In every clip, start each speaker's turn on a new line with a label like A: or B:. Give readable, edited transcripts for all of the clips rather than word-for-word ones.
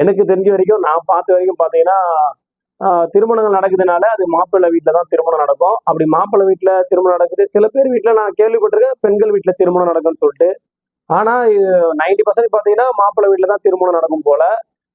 A: எனக்கு தெரிஞ்ச வரைக்கும் நான் பார்த்த வரைக்கும் பார்த்தீங்கன்னா திருமணங்கள் நடக்குதுனால அது மாப்பிள்ளை வீட்டில் தான் திருமணம் நடக்கும். அப்படி மாப்பிள்ளை வீட்டில் திருமணம் நடக்குது. சில பேர் வீட்டில் நான் கேள்விப்பட்டிருக்கேன் பெண்கள் வீட்டில் திருமணம் நடக்கும்னு சொல்லிட்டு. ஆனா இது 90% பார்த்தீங்கன்னா மாப்பிள்ளை வீட்டில் தான் திருமணம் நடக்கும் போல.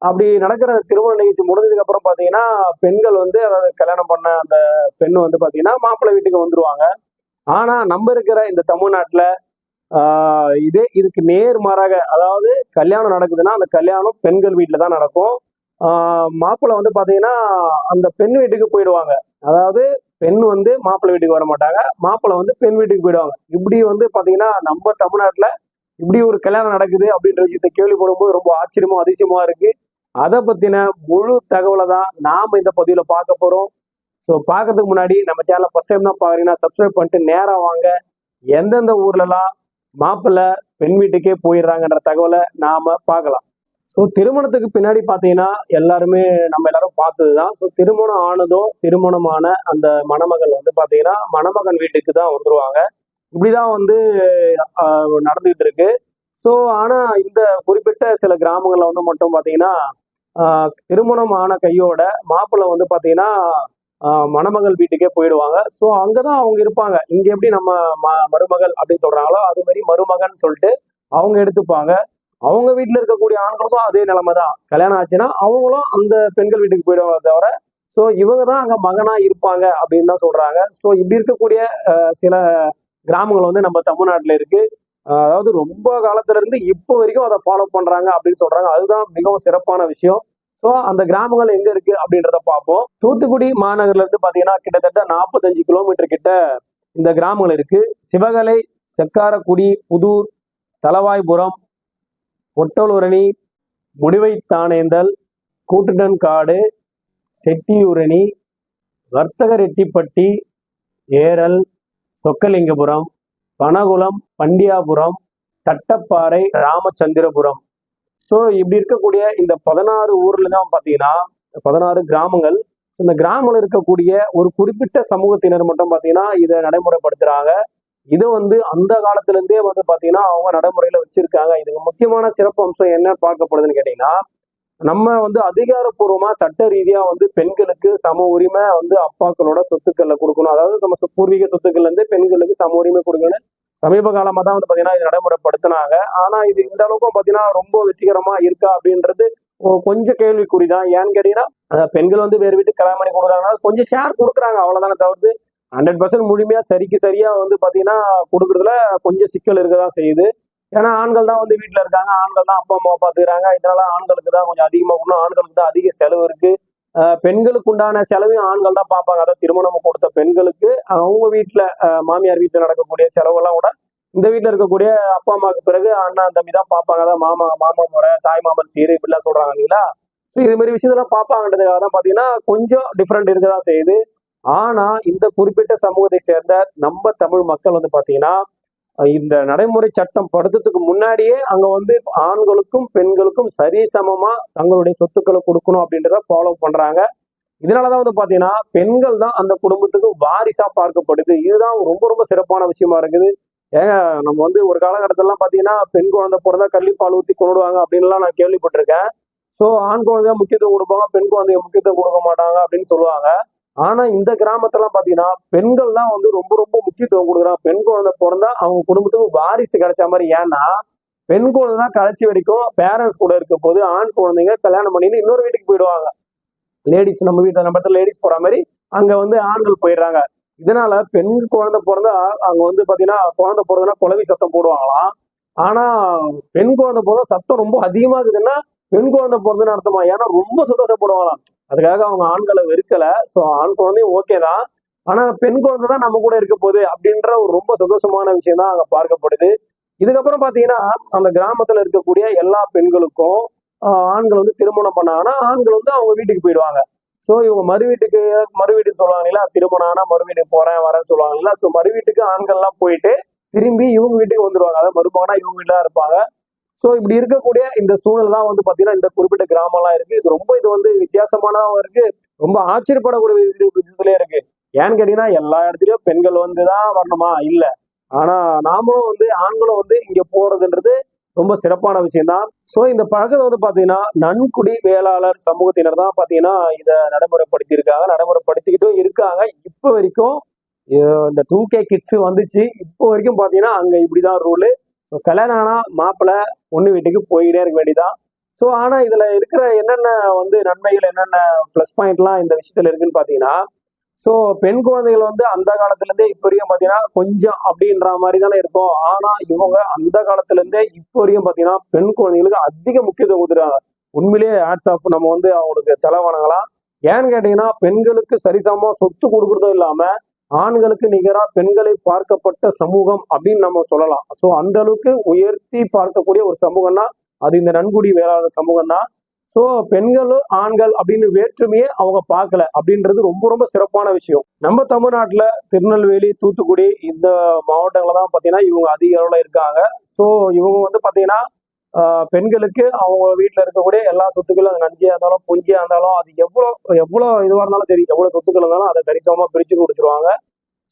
A: அப்படி நடக்கிற திருமண நிகழ்ச்சி முடிஞ்சதுக்கு அப்புறம் பார்த்தீங்கன்னா பெண்கள் வந்து அதாவது கல்யாணம் பண்ண அந்த பெண் வந்து பார்த்தீங்கன்னா மாப்பிள்ளை வீட்டுக்கு வந்துருவாங்க. ஆனா நம்ம இருக்கிற இந்த தமிழ்நாட்டுல இதுக்கு நேர்மாறாக, அதாவது கல்யாணம் நடக்குதுன்னா அந்த கல்யாணம் பெண்கள் வீட்டில் தான் நடக்கும். மாப்பிள்ளை வந்து பாத்தீங்கன்னா அந்த பெண் வீட்டுக்கு போயிடுவாங்க. அதாவது பெண் வந்து மாப்பிள்ளை வீட்டுக்கு வர மாட்டாங்க, மாப்பிள்ளை வந்து பெண் வீட்டுக்கு போயிடுவாங்க. இப்படி வந்து பாத்தீங்கன்னா நம்ம தமிழ்நாட்டுல இப்படி ஒரு கல்யாணம் நடக்குது அப்படின்ற விஷயத்தை கேள்விப்படும்போது ரொம்ப ஆச்சரியமா அதிசயமா இருக்கு. அதை பத்தின முழு தகவலை தான் நாம இந்த பதிவுல பார்க்க போறோம். ஸோ பார்க்கறதுக்கு முன்னாடி நம்ம சேனலை ஃபர்ஸ்ட் டைம் தான் பாக்குறீங்கன்னா சப்ஸ்கிரைப் பண்ணிட்டு நேரா வாங்க. எந்தெந்த ஊர்லலாம் மாப்பிள்ளை பெண் வீட்டுக்கே போயிடுறாங்கன்ற தகவலை நாம பார்க்கலாம். ஸோ திருமணத்துக்கு பின்னாடி பார்த்தீங்கன்னா எல்லாருமே நம்ம எல்லாரும் பார்த்ததுதான். ஸோ திருமணம் ஆனதும் திருமணமான அந்த மணமகள் வந்து பார்த்தீங்கன்னா மணமகன் வீட்டுக்கு தான் வந்துருவாங்க. இப்படிதான் வந்து நடந்துகிட்டு இருக்கு. ஸோ ஆனா இந்த குறிப்பிட்ட சில கிராமங்கள்ல வந்து மட்டும் பார்த்தீங்கன்னா திருமணம் ஆன கையோட மாப்பிள்ளை வந்து பார்த்தீங்கன்னா மணமகள் வீட்டுக்கே போயிடுவாங்க. ஸோ அங்கதான் அவங்க இருப்பாங்க. இங்க எப்படி நம்ம மருமகள் அப்படின்னு சொல்றாங்களோ அது மாதிரி மருமகன் சொல்லிட்டு அவங்க எடுத்துப்பாங்க. அவங்க வீட்டுல இருக்கக்கூடிய ஆண்களுக்கும் அதே நிலைமை தான். கல்யாணம் ஆச்சுன்னா அவங்களும் அந்த பெண்கள் வீட்டுக்கு போயிடுவாங்க தவிர ஸோ இவங்க தான் அங்க மகனா இருப்பாங்க அப்படின்னு தான் சொல்றாங்க. ஸோ இப்படி இருக்கக்கூடிய சில கிராமங்கள் வந்து நம்ம தமிழ்நாட்டுல இருக்கு. அதாவது ரொம்ப காலத்துல இருந்து இப்போ வரைக்கும் அதை ஃபாலோ பண்றாங்க அப்படின்னு சொல்றாங்க. அதுதான் மிகவும் சிறப்பான விஷயம். ஸோ அந்த கிராமங்கள் எங்க இருக்கு அப்படின்றத பார்ப்போம். தூத்துக்குடி மாநகர்ல இருந்து பாத்தீங்கன்னா கிட்டத்தட்ட 45 கிலோமீட்டர் கிட்ட இந்த கிராமங்கள் இருக்கு. சிவகலை, செக்காரக்குடி, புதூர், தலவாய்புரம், ஒட்டலூரணி, முடிவைத்தானேந்தல், கூட்டுடன்காடு, செட்டியூரணி, வர்த்தகரெட்டிப்பட்டி, ஏரல், சொக்கலிங்கபுரம், பனகுளம், பண்டியாபுரம், தட்டப்பாறை, ராமச்சந்திரபுரம். ஸோ இப்படி இருக்கக்கூடிய இந்த 16 ஊர்ல தான் பார்த்தீங்கன்னா 16 கிராமங்கள். இந்த கிராமங்கள் இருக்கக்கூடிய ஒரு குறிப்பிட்ட சமூகத்தினர் மட்டும் பார்த்தீங்கன்னா இதை நடைமுறைப்படுத்துறாங்க. இது வந்து அந்த காலத்துல இருந்தே வந்து பாத்தீங்கன்னா அவங்க நடைமுறையில வச்சிருக்காங்க. இதுக்கு முக்கியமான சிறப்பு அம்சம் என்ன பார்க்கப்படுதுன்னு கேட்டீங்கன்னா நம்ம வந்து அதிகாரப்பூர்வமா சட்ட ரீதியா வந்து பெண்களுக்கு சம உரிமை வந்து அப்பாக்களோட சொத்துக்கள்ல கொடுக்கணும். அதாவது நம்ம பூர்வீக சொத்துக்கள்ல இருந்து பெண்களுக்கு சம உரிமை கொடுக்கணும். சமீப காலமா தான் வந்து பாத்தீங்கன்னா இது நடைமுறைப்படுத்தினாங்க. ஆனா இது இந்த அளவுக்கும் பாத்தீங்கன்னா ரொம்ப வெற்றிகரமா இருக்கா அப்படின்றது கொஞ்சம் கேள்விக்குறிதான். ஏன்னு கேட்டீங்கன்னா பெண்கள் வந்து வேறு வீட்டுக்கு கல்யாணம் பண்ணி கொடுக்குறாங்கன்னா கொஞ்சம் ஷேர் கொடுக்குறாங்க, அவ்வளவுதானே தவிர்த்து 100% முழுமையா சரிக்கு சரியா வந்து பாத்தீங்கன்னா கொடுக்கறதுல கொஞ்சம் சிக்கல் இருக்கதான் செய்யுது. ஏன்னா ஆண்கள் தான் வந்து வீட்டுல இருக்காங்க, ஆண்கள் தான் அப்பா அம்மாவை பாத்துக்கிறாங்க. இதனால ஆண்களுக்கு தான் கொஞ்சம் அதிகமா கொடுக்கணும், ஆண்களுக்கு தான் அதிக செலவு இருக்கு. பெண்களுக்கு உண்டான செலவையும் ஆண்கள் தான் பார்ப்பாங்க. அதாவது திருமணம் கொடுத்த பெண்களுக்கு அவங்க வீட்டுல மாமியார் வீட்டுல நடக்கக்கூடிய செலவெல்லாம் கூட இந்த வீட்டுல இருக்கக்கூடிய அப்பா அம்மாவுக்கு பிறகு அண்ணா தம்பி தான் பார்ப்பாங்க. அதான் மாமா முறை, தாய் மாமன் சீரு இப்படிலாம் சொல்றாங்க இல்லைங்களா. ஸோ இது மாதிரி விஷயத்தெல்லாம் பார்ப்பாங்கன்றதுக்காக தான் பாத்தீங்கன்னா கொஞ்சம் டிஃப்ரெண்ட் இருக்கதான் செய்யுது. ஆனா இந்த குறிப்பிட்ட சமூகத்தை சேர்ந்த நம்ம தமிழ் மக்கள் வந்து பாத்தீங்கன்னா இந்த நடைமுறை சட்டம் படுத்துறதுக்கு முன்னாடியே அங்க வந்து ஆண்களுக்கும் பெண்களுக்கும் சரிசமமா தங்களுடைய சொத்துக்களை கொடுக்கணும் அப்படின்றத ஃபாலோ பண்றாங்க. இதனாலதான் வந்து பாத்தீங்கன்னா பெண்கள் தான் அந்த குடும்பத்துக்கு வாரிசா பார்க்கப்படுது. இதுதான் ரொம்ப ரொம்ப சிறப்பான விஷயமா இருக்குது. ஏங்க நம்ம வந்து ஒரு காலகட்டத்திலாம் பாத்தீங்கன்னா பெண் குழந்தை பிறந்தா கள்ளிப்பால் ஊத்தி கொண்டுடுவாங்க அப்படின்லாம் நான் கேள்விப்பட்டிருக்கேன். ஸோ ஆண் குழந்தையா முக்கியத்துவம் கொடுப்பாங்க, பெண் குழந்தைய முக்கியத்துவம் கொடுக்க மாட்டாங்க அப்படின்னு சொல்லுவாங்க. ஆனா இந்த கிராமத்தெல்லாம் பாத்தீங்கன்னா பெண்கள் தான் வந்து ரொம்ப ரொம்ப முக்கியத்துவம் கொடுக்குறாங்க. பெண் குழந்தை பிறந்தா அவங்க குடும்பத்துக்கு வாரிசு கிடைச்ச மாதிரி. ஏன்னா பெண் குழந்தை தான் கடைசி வரைக்கும் பேரண்ட்ஸ் கூட இருக்க போது, ஆண் குழந்தைங்க கல்யாணம் பண்ணிட்டு இன்னொரு வீட்டுக்கு போயிடுவாங்க. லேடிஸ் நம்ம வீட்டுல நம்ம இடத்துல லேடிஸ் போற மாதிரி அங்க வந்து ஆண்கள் போயிடுறாங்க. இதனால பெண் குழந்தை பிறந்தா அங்க வந்து பாத்தீங்கன்னா குழந்தை பிறந்தனா குலவி சத்தம் போடுவாங்களாம். ஆனா பெண் குழந்தை பிறந்தா சத்தம் ரொம்ப அதிகமா இருக்குதுன்னா பெண் குழந்தை பிறந்ததுன்னு அர்த்தமா. ஏன்னா ரொம்ப சந்தோஷப்படுவாங்களாம். அதுக்காக அவங்க ஆண்களை வெறுக்கல. ஸோ ஆண் குழந்தையும் ஓகே தான், ஆனா பெண் குழந்தை தான் நம்ம கூட இருக்க போகுது அப்படின்ற ஒரு ரொம்ப சந்தோஷமான விஷயம் தான் அங்க பார்க்கப்படுது. இதுக்கப்புறம் பாத்தீங்கன்னா அந்த கிராமத்துல இருக்கக்கூடிய எல்லா பெண்களுக்கும் ஆண்கள் வந்து திருமணம் பண்ணாங்கன்னா ஆண்கள் வந்து அவங்க வீட்டுக்கு போயிடுவாங்க. ஸோ இவங்க மறு வீட்டுக்கு சொல்லுவாங்க இல்ல, திருமணம் ஆனா மறு வீட்டுக்கு போறேன் வரேன்னு சொல்லுவாங்க இல்ல. ஸோ மறு வீட்டுக்கு ஆண்கள்லாம் போயிட்டு திரும்பி இவங்க வீட்டுக்கு வந்துருவாங்க. அதாவது மருமகனா இவங்க வீட்டுல இருப்பாங்க. ஸோ இப்படி இருக்கக்கூடிய இந்த சூழல் தான் வந்து பாத்தீங்கன்னா இந்த குறிப்பிட்ட கிராமம்லாம் இருக்கு. இது வந்து வித்தியாசமானவும் இருக்கு, ரொம்ப ஆச்சரியப்படக்கூடிய விதத்துலயே இருக்கு. ஏன்னு கேட்டீங்கன்னா எல்லா இடத்துலயும் பெண்கள் வந்துதான் வரணுமா இல்ல, ஆனா நாமளும் வந்து ஆண்களும் வந்து இங்க போறதுன்றது ரொம்ப சிறப்பான விஷயம் தான். ஸோ இந்த பழக்கத்தை வந்து பாத்தீங்கன்னா நன்குடி வேளாளர் சமூகத்தினர் தான் பாத்தீங்கன்னா இதை நடைமுறைப்படுத்திக்கிட்டும் இருக்காங்க. இப்போ வரைக்கும் இந்த 2K கிட்ஸ் வந்துச்சு. இப்போ வரைக்கும் பாத்தீங்கன்னா அங்க இப்படிதான் ரூலு. ஸோ கல்யாணம் ஆனா மாப்பிள்ளை பொண்ணு வீட்டுக்கு போயிட்டே இருக்க வேண்டியதான். ஸோ ஆனா இதுல இருக்கிற என்னென்ன வந்து நன்மைகள், என்னென்ன பிளஸ் பாயிண்ட்லாம் இந்த விஷயத்துல இருக்குன்னு பாத்தீங்கன்னா, ஸோ பெண் குழந்தைகள் வந்து அந்த காலத்துல இருந்தே இப்போ வரைக்கும் பாத்தீங்கன்னா கொஞ்சம் அப்படின்ற மாதிரி தானே இருக்கும். ஆனா இவங்க அந்த காலத்துல இருந்தே இப்போ வரைக்கும் பாத்தீங்கன்னா பெண் குழந்தைகளுக்கு அதிக முக்கியத்துவம் கொடுத்துருக்காங்க. உண்மையிலேயே ஹேட்ஸ் ஆஃப், நம்ம வந்து அவங்களுக்கு தலை வணங்கலாம். ஏன்னு கேட்டீங்கன்னா பெண்களுக்கு சரிசமமா சொத்து கொடுக்கறதும் இல்லாம ஆண்களுக்கு நிகரா பெண்களை பார்க்கப்பட்ட சமூகம் அப்படின்னு நம்ம சொல்லலாம். ஸோ அந்த அளவுக்கு உயர்த்தி பார்க்கக்கூடிய ஒரு சமூகம்னா அது இந்த நன்குடி வேளாளர் சமூகம் தான். ஸோ பெண்களும் ஆண்கள் அப்படின்னு வேற்றுமையே அவங்க பார்க்கல அப்படின்றது ரொம்ப ரொம்ப சிறப்பான விஷயம். நம்ம தமிழ்நாட்டுல திருநெல்வேலி, தூத்துக்குடி இந்த மாவட்டங்கள்ல தான் பாத்தீங்கன்னா இவங்க அதிக அளவுல இருக்காங்க. ஸோ இவங்க வந்து பாத்தீங்கன்னா பெண்களுக்கு அவங்க வீட்டுல இருக்கக்கூடிய எல்லா சொத்துக்களும், அது நஞ்சியா இருந்தாலும் புஞ்சியா இருந்தாலும், அது எவ்வளவு இதுவா இருந்தாலும் சரி, எவ்வளவு சொத்துக்கள் இருந்தாலும் அதை சரிசமமா பிரிச்சு கொடுத்துருவாங்க.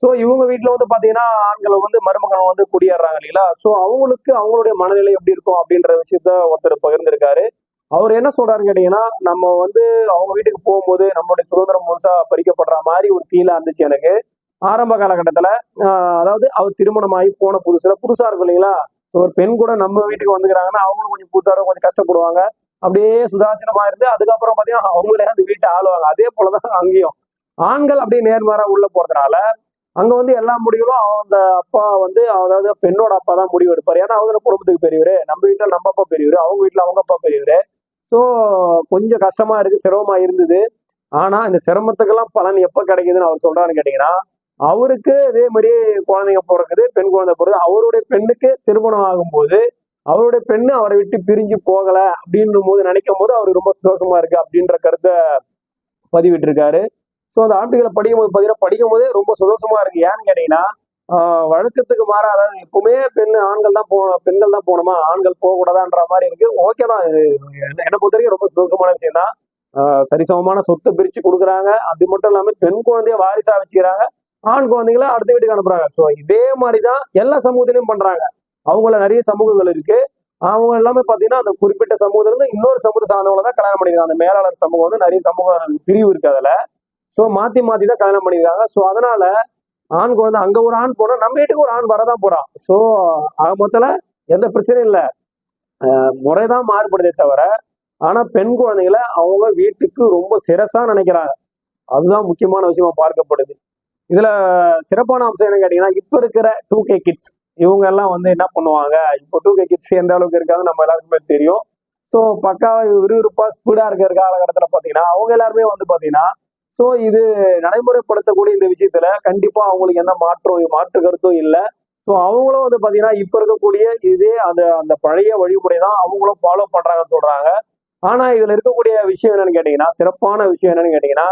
A: ஸோ இவங்க வீட்டுல வந்து பாத்தீங்கன்னா ஆண்கள் வந்து மருமகன் வந்து குடியேறாங்க இல்லைங்களா. ஸோ அவங்களுக்கு அவங்களுடைய மனநிலை எப்படி இருக்கும் அப்படின்ற விஷயத்த ஒருத்தர் பகிர்ந்திருக்காரு. அவர் என்ன சொல்றாருன்னு கேட்டீங்கன்னா, நம்ம வந்து அவங்க வீட்டுக்கு போகும்போது நம்மளுடைய சுதந்திரம் முழுசா பறிக்கப்படுற மாதிரி ஒரு ஃபீலா இருந்துச்சு எனக்கு ஆரம்ப காலகட்டத்துல. அதாவது அவர் திருமணமாகி போன புதுசா இருக்கும் இல்லைங்களா. ஒரு பெண் கூட நம்ம வீட்டுக்கு வந்துக்கிறாங்கன்னா அவங்களும் கொஞ்சம் கொஞ்சம் கஷ்டப்படுவாங்க. அப்படியே சுதாச்சிரமா இருந்து அதுக்கப்புறம் பாத்தீங்கன்னா அவங்களே அந்த வீட்டை ஆளுவாங்க. அதே போலதான் அங்கேயும் ஆண்கள் அப்படியே நேர்மாறா உள்ள போறதுனால அங்க வந்து எல்லா முடிவுகளும் அந்த அப்பா வந்து, அதாவது பெண்ணோட அப்பா தான் முடிவு எடுப்பாரு. ஏன்னா அவங்க குடும்பத்துக்கு பெரியவரு, நம்ம வீட்டுல நம்ம அப்பா பெரியவரு, அவங்க வீட்டுல அவங்க அப்பா பெரியவரு. ஸோ கொஞ்சம் கஷ்டமா இருக்கு, சிரமமா இருந்தது. ஆனா இந்த சிரமத்துக்கெல்லாம் பலன் எப்ப கிடைக்குதுன்னு அவர் சொல்றாருன்னு கேட்டீங்கன்னா, அவருக்கு இதே மாதிரி குழந்தைங்க பிறக்குது, பெண் குழந்தை பிறகு அவருடைய பெண்ணுக்கு திருமணம் ஆகும்போது அவருடைய பெண்ணு அவரை விட்டு பிரிஞ்சு போகல அப்படின்னும் போது நினைக்கும் போது அவருக்கு ரொம்ப சந்தோஷமா இருக்கு அப்படின்ற கருத்தை பதிவிட்டு இருக்காரு. ஸோ அந்த ஆர்டிகளை படிக்கும் போதே ரொம்ப சந்தோஷமா இருக்கு. ஏன்னு கேட்டீங்கன்னா வழக்கத்துக்கு மாறா, அதாவது எப்பவுமே பெண்கள் தான் போகணுமா, ஆண்கள் போகக்கூடாதான்ற மாதிரி இருக்கு. ஓகே தான், என்னை பொறுத்த வரைக்கும் ரொம்ப சந்தோஷமான விஷயம் தான். சரிசமமான சொத்தை பிரிச்சு கொடுக்குறாங்க. அது மட்டும் இல்லாம பெண் குழந்தைய வாரிசா வச்சுக்கிறாங்க, ஆண் குழந்தைகளை அடுத்த வீட்டுக்கு அனுப்புறாங்க. ஸோ இதே மாதிரிதான் எல்லா சமூகத்திலையும் பண்றாங்க. அவங்கள நிறைய சமூகங்கள் இருக்கு. அவங்க எல்லாமே பாத்தீங்கன்னா அந்த குறிப்பிட்ட சமூகத்துல இருந்து இன்னொரு சமூகத்தை சார்ந்தவங்க தான் கல்யாணம் பண்ணிருக்காங்க. அந்த மேலாளர் சமூகம் வந்து நிறைய சமூக பிரிவு இருக்கு அதுல. ஸோ மாத்தி தான் கல்யாணம் பண்ணிருக்காங்க. ஸோ அதனால ஆண் குழந்தை அங்க ஒரு ஆண் போனா நம்ம வீட்டுக்கு ஒரு ஆண் வரதான் போறான். ஸோ மொத்தத்துல எந்த பிரச்சனையும் இல்லை, முறைதான் மாறுபடுதே தவிர. ஆனா பெண் குழந்தைகளை அவங்க வீட்டுக்கு ரொம்ப சிரசா நினைக்கிறாங்க. அதுதான் முக்கியமான விஷயமா பார்க்கப்படுது. இதுல சிறப்பான அம்சம் என்ன கேட்டீங்கன்னா, இப்ப இருக்கிற 2K கிட்ஸ் இவங்க எல்லாம் வந்து என்ன பண்ணுவாங்க, இப்போ 2K கிட்ஸ் எந்த அளவுக்கு இருக்காங்க நம்ம எல்லாருக்குமே தெரியும். ஸோ பக்காவா விறுவிறுப்பா ஸ்பீடா இருக்கிற காலகட்டத்துல பாத்தீங்கன்னா அவங்க எல்லாருமே வந்து பாத்தீங்கன்னா, ஸோ இது நடைமுறைப்படுத்தக்கூடிய இந்த விஷயத்துல கண்டிப்பா அவங்களுக்கு எந்த மாற்று கருத்தும் இல்லை. ஸோ அவங்களும் வந்து பாத்தீங்கன்னா இப்ப இருக்கக்கூடிய இதே அந்த பழைய வழிமுறை தான் அவங்களும் ஃபாலோ பண்றாங்கன்னு சொல்றாங்க. ஆனா இதுல இருக்கக்கூடிய விஷயம் என்னன்னு கேட்டீங்கன்னா, சிறப்பான விஷயம் என்னன்னு கேட்டீங்கன்னா,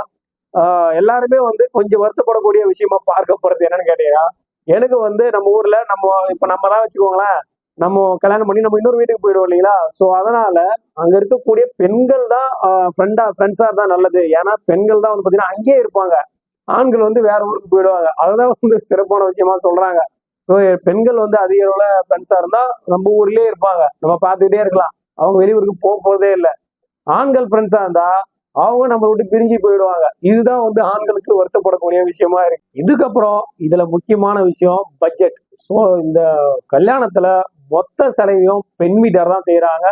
A: எல்லாருமே வந்து கொஞ்சம் வருத்தப்படக்கூடிய விஷயமா பார்க்கப்படுறது என்னன்னு கேட்டீங்கன்னா, எனக்கு வந்து நம்ம ஊர்ல இப்ப நம்ம தான் வச்சுக்கோங்களேன், நம்ம கல்யாணம் பண்ணி நம்ம இன்னொரு வீட்டுக்கு போயிடுவோம் இல்லைங்களா. ஸோ அதனால அங்க இருக்கக்கூடிய பெண்கள் தான் ஃப்ரெண்ட்ஸா தான் நல்லது. ஏன்னா பெண்கள் தான் வந்து பாத்தீங்கன்னா அங்கேயே இருப்பாங்க, ஆண்கள் வந்து வேற ஊருக்கு போயிடுவாங்க. அதுதான் வந்து சிறப்பான விஷயமா சொல்றாங்க. ஸோ பெண்கள் வந்து அதிக அளவுல ஃப்ரெண்ட்ஸா இருந்தா நம்ம ஊர்லயே இருப்பாங்க, நம்ம பார்த்துக்கிட்டே இருக்கலாம், அவங்க வெளியூருக்கு போறதே இல்லை. ஆண்கள் ஃப்ரெண்ட்ஸா இருந்தா அவங்க நம்ம விட்டு பிரிஞ்சு போயிடுவாங்க. இதுதான் வந்து ஆண்களுக்கு வருத்தப்படக்கூடிய விஷயமா இருக்கு. இதுக்கப்புறம் இதுல முக்கியமான விஷயம் பட்ஜெட். ஸோ இந்த கல்யாணத்துல மொத்த செலவையும் பெண் வீட்டார் தான் செய்யறாங்க.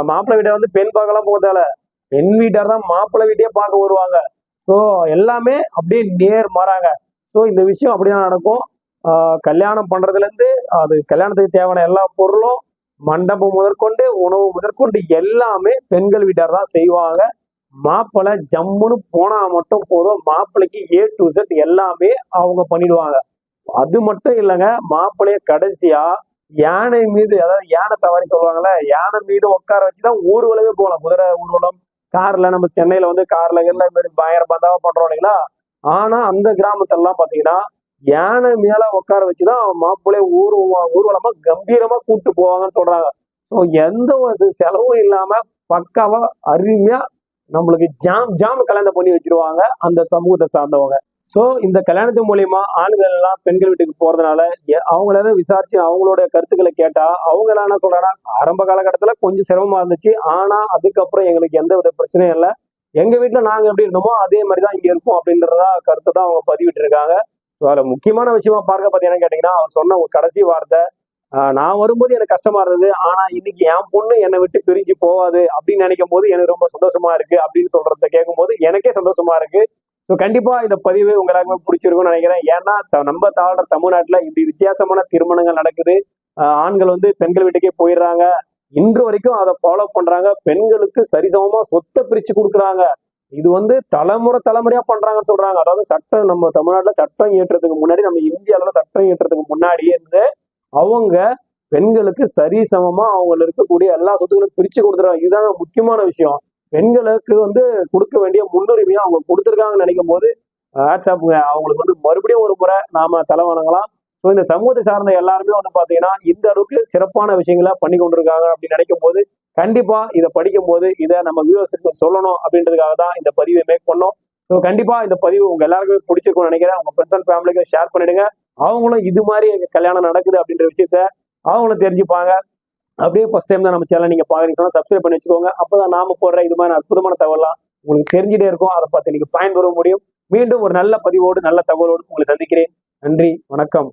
A: மாப்பிள்ளை வீட்டை வந்து பெண் பார்க்கலாம் போதால, பெண் வீட்டார் தான் மாப்பிள்ளை வீட்டையே பார்க்க வருவாங்க. ஸோ எல்லாமே அப்படியே நேர் மாறாங்க. ஸோ இந்த விஷயம் அப்படிதான் நடக்கும். கல்யாணம் பண்றதுல இருந்து அது கல்யாணத்துக்கு தேவையான எல்லா பொருளும், மண்டபம் முதற்கொண்டு, உணவு முதற்கொண்டு எல்லாமே பெண்கள் வீட்டார் தான் செய்வாங்க. மாப்பிள்ளை ஜம்முன்னு போனா மட்டும் போதும், மாப்பிள்ளைக்கு A to Z எல்லாமே அவங்க பண்ணிடுவாங்க. அது மட்டும் இல்லைங்க, மாப்பிள்ளைய கடைசியா யானை மீது, அதாவது யானை சவாரி சொல்லுவாங்கல்ல, யானை மீது உட்கார வச்சுதான் ஊர்வலமே போகலாம். குதிரை ஊர்வலம், கார்ல, நம்ம சென்னையில வந்து கார்ல எல்லாம் மாதிரி பயங்கர பந்தாவா பண்றோம் இல்லைங்களா. ஆனா அந்த கிராமத்துல பாத்தீங்கன்னா யானை மேல உட்கார வச்சுதான் மாப்பிள்ளைய ஊர்வலமா கம்பீரமா கூப்பிட்டு போவாங்கன்னு சொல்றாங்க. ஸோ எந்த ஒரு செலவும் இல்லாம பக்காவா அருமையா நம்மளுக்கு ஜாம் கல்யாணம் பண்ணி வச்சிருவாங்க அந்த சமூகத்தை சார்ந்தவங்க. ஸோ இந்த கல்யாணத்து மூலியமா ஆண்கள் எல்லாம் பெண்கள் வீட்டுக்கு போறதுனால அவங்கள விசாரிச்சு அவங்களோட கருத்துக்களை கேட்டா அவங்க எல்லாம் என்ன சொல்றாங்கன்னா, ஆரம்ப காலகட்டத்துல கொஞ்சம் சிரமமா இருந்துச்சு, ஆனா அதுக்கப்புறம் எங்களுக்கு எந்த வித பிரச்சனையும் இல்லை, எங்க வீட்டுல நாங்க எப்படி இருந்தோமோ அதே மாதிரிதான் இங்க இருப்போம் அப்படின்றதா கருத்தை தான் அவங்க பதிவிட்டு இருக்காங்க. ஸோ அதுல முக்கியமான விஷயமா பார்க்க பார்த்தீங்கன்னா கேட்டீங்கன்னா, அவர் சொன்ன ஒரு கடைசி வார்த்தை, நான் வரும்போது எனக்கு கஷ்டமா இருந்தது, ஆனா இன்னைக்கு என் பொண்ணு என்னை விட்டு பிரிஞ்சு போவாது அப்படின்னு நினைக்கும் போது எனக்கு ரொம்ப சந்தோஷமா இருக்கு அப்படின்னு சொல்றத கேட்கும் போது எனக்கே சந்தோஷமா இருக்கு. ஸோ கண்டிப்பா இந்த பதிவு உங்க எல்லாருக்குமே பிடிச்சிருக்கும்னு நினைக்கிறேன். ஏன்னா நம்ம தாழ்ற தமிழ்நாட்டுல இப்படி வித்தியாசமான திருமணங்கள் நடக்குது. ஆண்கள் பெண்கள் வீட்டுக்கே போயிடுறாங்க. இன்று வரைக்கும் அதை ஃபாலோ பண்றாங்க. பெண்களுக்கு சரிசமமா சொத்தை பிரிச்சு கொடுக்குறாங்க. இது தலைமுறை தலைமுறையா பண்றாங்கன்னு சொல்றாங்க. அதாவது சட்டம் நம்ம தமிழ்நாட்டுல சட்டம் இயற்றதுக்கு முன்னாடி, நம்ம இந்தியாவில சட்டம் இயற்றதுக்கு முன்னாடியே இருந்து அவங்க பெண்களுக்கு சரிசமமா அவங்க இருக்கக்கூடிய எல்லா சொத்துக்களையும் பிரிச்சு கொடுத்துறாங்க. இதுதான் முக்கியமான விஷயம். பெண்களுக்கு கொடுக்க வேண்டிய முன்னுரிமையை அவங்க கொடுத்துருக்காங்கன்னு நினைக்கும் போது வாட்ஸ்அப்புங்க அவங்களுக்கு மறுபடியும் ஒரு முறை நாம தலை வணங்கலாம். ஸோ இந்த சமூகத்தை சார்ந்த எல்லாருமே பாத்தீங்கன்னா இந்த அளவுக்கு சிறப்பான விஷயங்களை பண்ணி கொண்டிருக்காங்க அப்படின்னு நினைக்கும் போது கண்டிப்பா இதை படிக்கும் போது இதை நம்ம வியூவர்ஸுக்கு சொல்லணும் அப்படின்றதுக்காக தான் இந்த பதிவை மேக் பண்ணோம். ஸோ கண்டிப்பா இந்த பதிவு உங்க எல்லாருக்குமே பிடிச்சிருக்கும்னு நினைக்கிறேன். உங்க ஃப்ரெண்ட்ஸ் அண்ட் ஃபேமிலிக்கு ஷேர் பண்ணிடுங்க. அவங்களும் இது மாதிரி கல்யாணம் நடக்குது அப்படின்ற விஷயத்த அவங்களும் தெரிஞ்சுப்பாங்க. அப்படியே ஃபர்ஸ்ட் டைம் தான் நம்ம சேனல் நீங்க பாக்குறீங்கன்னா சப்ஸ்கிரைப் பண்ணி வச்சுக்கோங்க. அப்பதான் நாம போடுற இது மாதிரி அற்புதமான தகவலாம் உங்களுக்கு தெரிஞ்சுட்டே இருக்கும். அதை பார்த்து நீங்க பயன்பெற முடியும். மீண்டும் ஒரு நல்ல பதிவோடு நல்ல தகவலோடு உங்களை சந்திக்கிறேன். நன்றி, வணக்கம்.